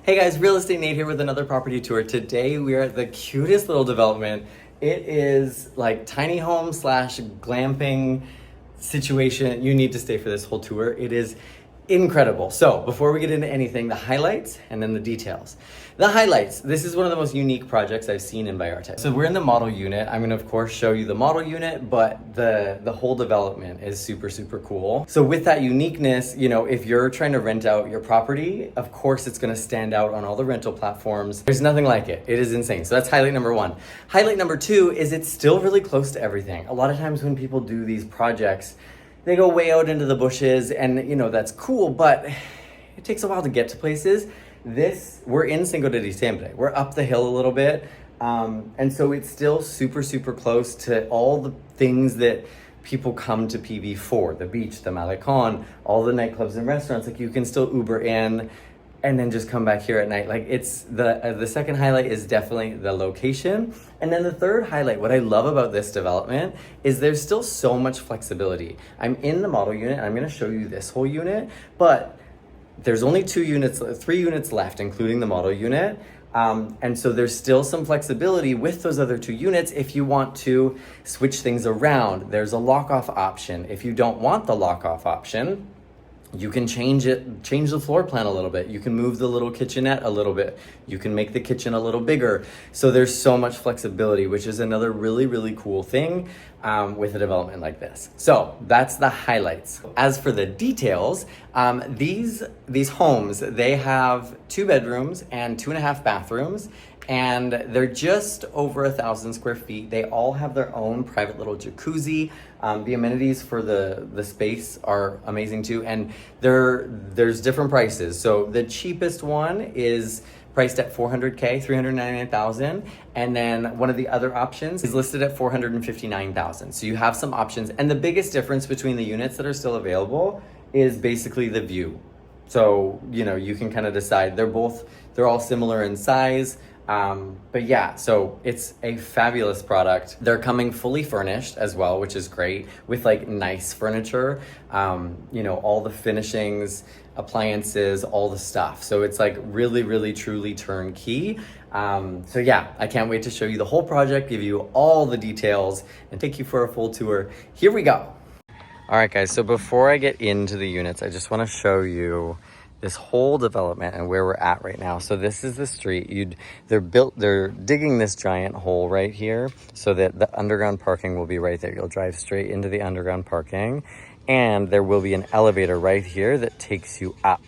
Hey guys, Real Estate Nate here with another property tour. Today we are at the cutest little development. It is like tiny home slash glamping situation. You need to stay for this whole tour. It is incredible. So before we get into anything, the highlights and then the details. The highlights. This is one of the most unique projects I've seen in Vallarta. So we're in the model unit. I'm gonna of course show you the model unit, but the whole development is super, super cool. So with that uniqueness, you know, if you're trying to rent out your property, of course it's gonna stand out on all the rental platforms. There's nothing like it. It is insane. So that's highlight number one. Highlight number two is it's still really close to everything. A lot of times when people do these projects, they go way out into the bushes and you know, that's cool, but it takes a while to get to places. We're in Cinco de Diciembre. We're up the hill a little bit. And so it's still super, super close to all the things that people come to PV for. The beach, the Malecon, all the nightclubs and restaurants. Like you can still Uber in and then just come back here at night. Like it's the second highlight is definitely the location. And then the third highlight, what I love about this development is there's still so much flexibility. I'm in the model unit. I'm gonna show you this whole unit, but there's only 3 units left, including the model unit. And so there's still some flexibility with those other 2 units if you want to switch things around. There's a lock-off option. If you don't want the lock-off option, you can change the floor plan a little bit. You can move the little kitchenette a little bit. You can make the kitchen a little bigger. So there's so much flexibility, which is another really, really cool thing with a development like this. So that's the highlights. As for the details, these homes, they have 2 bedrooms and 2.5 bathrooms. And they're just over 1,000 square feet. They all have their own private little jacuzzi. The amenities for the space are amazing too. And there's different prices. So the cheapest one is priced at $400K, $399,000. And then one of the other options is listed at $459,000. So you have some options. And the biggest difference between the units that are still available is basically the view. So, you know, you can kind of decide. They're all similar in size. But yeah, so it's a fabulous product. They're coming fully furnished as well, which is great, with like nice furniture, you know, all the finishings, appliances, all the stuff. So it's like really, really, truly turnkey. So yeah, I can't wait to show you the whole project, give you all the details, and take you for a full tour. Here we go. All right, guys, so before I get into the units, I just want to show you this whole development and where we're at right now. So this is the street. They're digging this giant hole right here so that the underground parking will be right there. You'll drive straight into the underground parking, and there will be an elevator right here that takes you up.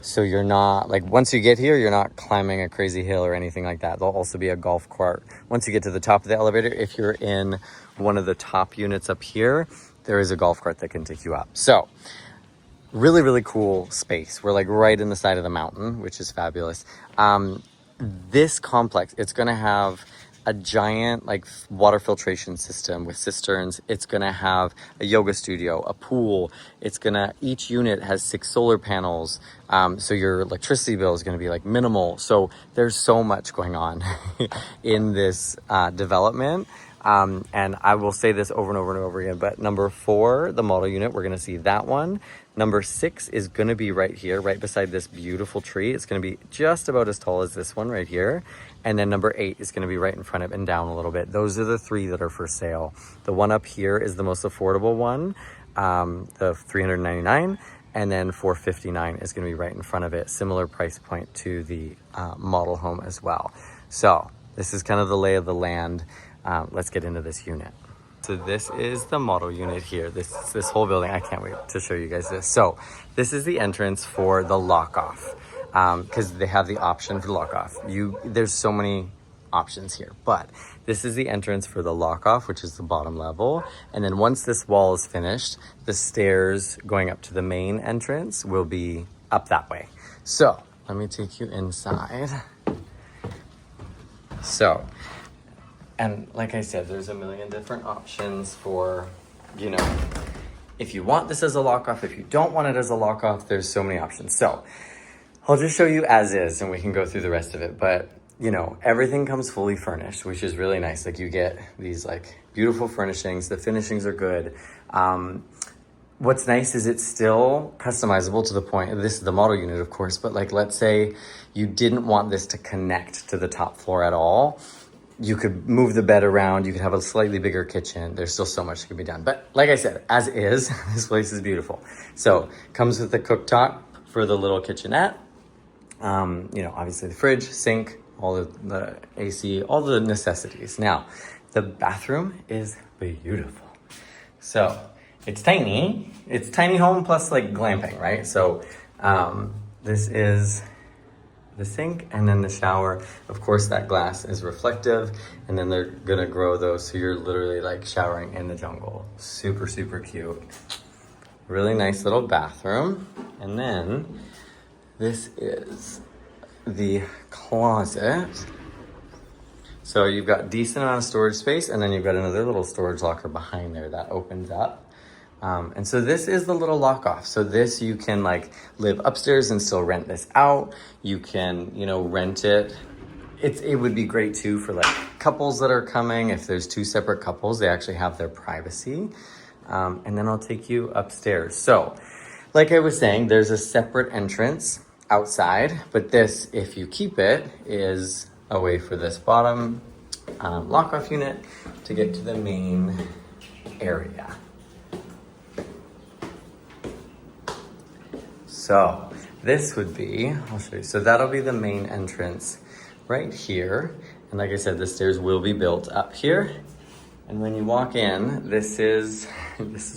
So you're not, like, once you get here, you're not climbing a crazy hill or anything like that. There'll also be a golf cart. Once you get to the top of the elevator, if you're in one of the top units up here, there is a golf cart that can take you up. So really, really cool space. We're like right in the side of the mountain, which is fabulous. This complex, it's gonna have a giant like water filtration system with cisterns. It's gonna have a yoga studio, a pool. Each unit has 6 solar panels. So your electricity bill is gonna be like minimal. So there's so much going on in this development. And I will say this over and over and over again, but number 4, the model unit, we're gonna see that one. Number 6 is gonna be right here, right beside this beautiful tree. It's gonna be just about as tall as this one right here. And then number 8 is gonna be right in front of it and down a little bit. Those are the 3 that are for sale. The one up here is the most affordable one, the $399, and then $459 is gonna be right in front of it. Similar price point to the model home as well. So this is kind of the lay of the land. Let's get into this unit. So this is the model unit here. This whole building. I can't wait to show you guys this. So this is the entrance for the lock-off, because they have the option for lock-off. There's so many options here, but this is the entrance for the lock-off, which is the bottom level. And then once this wall is finished, the stairs going up to the main entrance will be up that way. So let me take you inside. So, and like I said, there's a million different options for, you know, if you want this as a lock-off, if you don't want it as a lock-off, there's so many options. So I'll just show you as is and we can go through the rest of it. But, you know, everything comes fully furnished, which is really nice. Like you get these like beautiful furnishings. The finishings are good. what's nice is it's still customizable to the point, this is the model unit of course, but like let's say you didn't want this to connect to the top floor at all. You could move the bed around, you could have a slightly bigger kitchen. There's still so much that can be done. But like I said, as is, this place is beautiful. So comes with the cooktop for the little kitchenette. You know, obviously the fridge, sink, all the AC, all the necessities. Now, the bathroom is beautiful. So it's tiny. It's tiny home plus like glamping, right? So this is the sink and then the shower. Of course, that glass is reflective, and then they're gonna grow those so you're literally like showering in the jungle. Super, super cute. Really nice little bathroom. And then this is the closet. So you've got decent amount of storage space, and then you've got another little storage locker behind there that opens up. And so this is the little lock off. So this, you can like live upstairs and still rent this out. You can, you know, rent it. It would be great too for like couples that are coming. If there's two separate couples, they actually have their privacy. And then I'll take you upstairs. So like I was saying, there's a separate entrance outside, but this, if you keep it, is a way for this bottom lock off unit to get to the main area. So this would be, I'll show you. So that'll be the main entrance right here. And like I said, the stairs will be built up here. And when you walk in, this is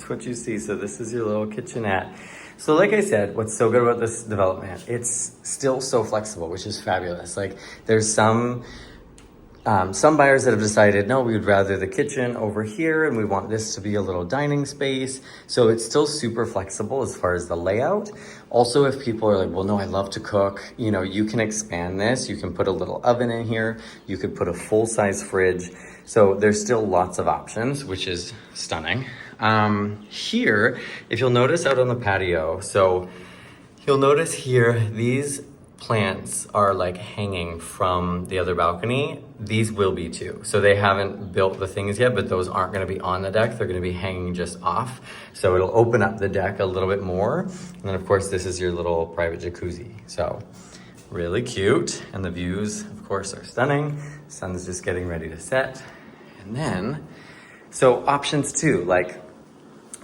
what you see. So this is your little kitchenette. So like I said, what's so good about this development, it's still so flexible, which is fabulous. Like there's some buyers that have decided, no, we would rather the kitchen over here and we want this to be a little dining space. So it's still super flexible as far as the layout. Also, if people are like, well, no, I love to cook, you know, you can expand this. You can put a little oven in here. You could put a full-size fridge. So there's still lots of options, which is stunning. Here, if you'll notice out on the patio, so you'll notice here, these plants are like hanging from the other balcony. These will be too. So they haven't built the things yet, but those aren't gonna be on the deck. They're gonna be hanging just off. So it'll open up the deck a little bit more. And then of course, this is your little private jacuzzi. So really cute. And the views, of course, are stunning. Sun's just getting ready to set. And then, so options too, like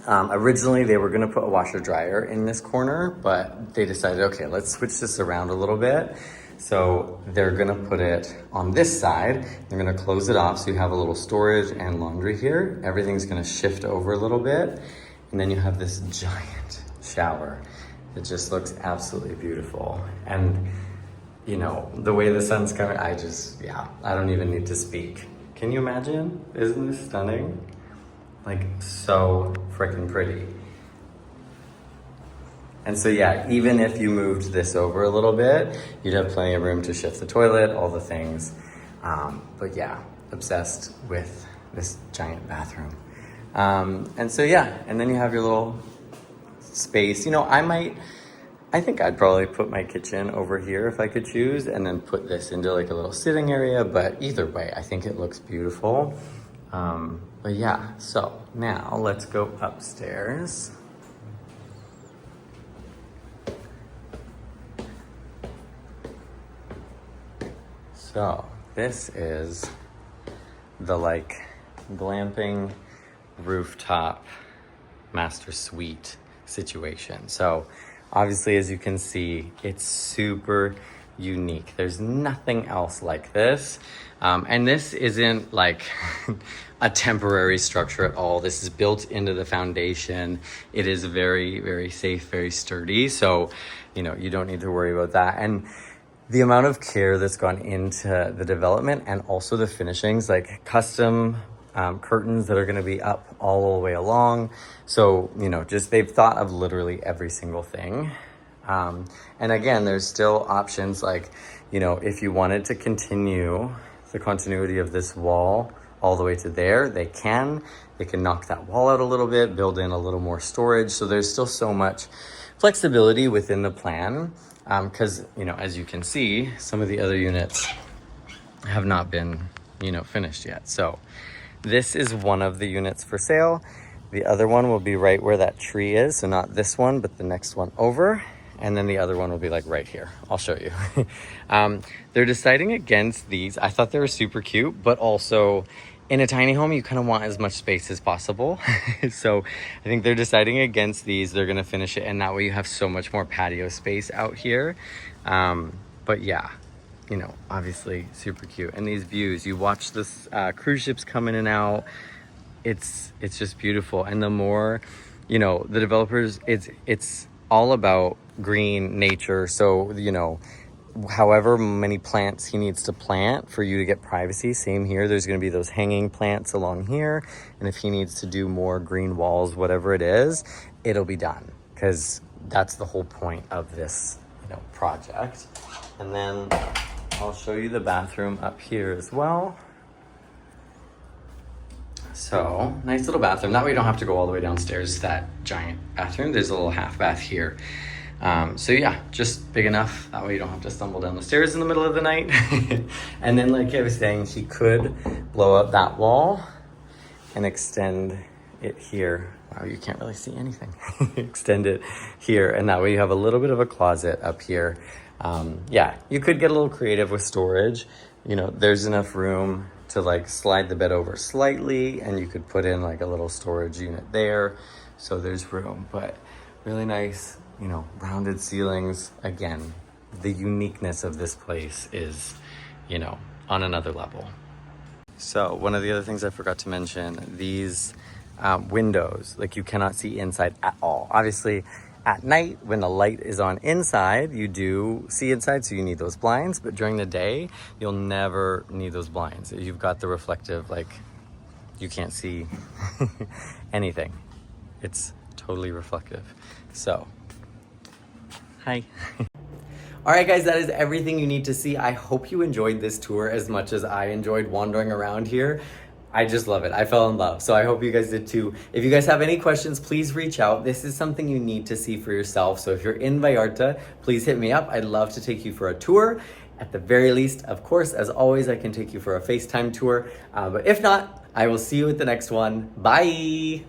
originally they were gonna put a washer dryer in this corner, but they decided, okay, let's switch this around a little bit. So they're gonna put it on this side. They're gonna close it off so you have a little storage and laundry here. Everything's gonna shift over a little bit. And then you have this giant shower that just looks absolutely beautiful. And you know, the way the sun's coming, I don't even need to speak. Can you imagine? Isn't this stunning? Like so freaking pretty. And so yeah, even if you moved this over a little bit, you'd have plenty of room to shift the toilet, all the things. But yeah, obsessed with this giant bathroom. And so yeah, and then you have your little space. You know, I think I'd probably put my kitchen over here if I could choose, and then put this into like a little sitting area. But either way, I think it looks beautiful. But yeah, so now let's go upstairs. So this is the like glamping rooftop master suite situation. So obviously, as you can see, it's super unique. There's nothing else like this. And this isn't like a temporary structure at all. This is built into the foundation. It is very, very safe, very sturdy. So, you know, you don't need to worry about that. And the amount of care that's gone into the development and also the finishings, like custom curtains that are gonna be up all the way along. So, you know, just they've thought of literally every single thing. And again, there's still options like, you know, if you wanted to continue the continuity of this wall all the way to there, they can knock that wall out a little bit, build in a little more storage. So there's still so much flexibility within the plan. Because, you know, as you can see, some of the other units have not been, you know, finished yet. So this is one of the units for sale. The other one will be right where that tree is. So not this one, but the next one over. And then the other one will be like right here. I'll show you. They're deciding against these. I thought they were super cute, but also in a tiny home, you kind of want as much space as possible. So I think they're deciding against these. They're gonna finish it, and that way you have so much more patio space out here. But yeah, you know, obviously super cute. And these views, you watch this cruise ships come in and out. It's just beautiful. And the more, you know, the developers, it's all about green nature. So, you know, however many plants he needs to plant for you to get privacy, same here. There's going to be those hanging plants along here. And if he needs to do more green walls, whatever it is, it'll be done, because that's the whole point of this, you know, project. And then I'll show you the bathroom up here as well. So, nice little bathroom. That way you don't have to go all the way downstairs to that giant bathroom. There's a little half bath here. So yeah, just big enough. That way you don't have to stumble down the stairs in the middle of the night. And then, like I was saying, she could blow up that wall and extend it here. Wow, you can't really see anything. Extend it here. And that way you have a little bit of a closet up here. Yeah, you could get a little creative with storage. You know, there's enough room to like slide the bed over slightly, and you could put in like a little storage unit there. So there's room, but really nice, you know, rounded ceilings. Again, the uniqueness of this place is, you know, on another level. So one of the other things I forgot to mention, these windows, like you cannot see inside at all. Obviously, at night, when the light is on inside, you do see inside, so you need those blinds. But during the day, you'll never need those blinds. You've got the reflective, like, you can't see anything. It's totally reflective. So, hi. All right, guys, that is everything you need to see. I hope you enjoyed this tour as much as I enjoyed wandering around here. I just love it. I fell in love. So I hope you guys did too. If you guys have any questions, please reach out. This is something you need to see for yourself. So if you're in Vallarta, please hit me up. I'd love to take you for a tour. At the very least, of course, as always, I can take you for a FaceTime tour. But if not, I will see you at the next one. Bye.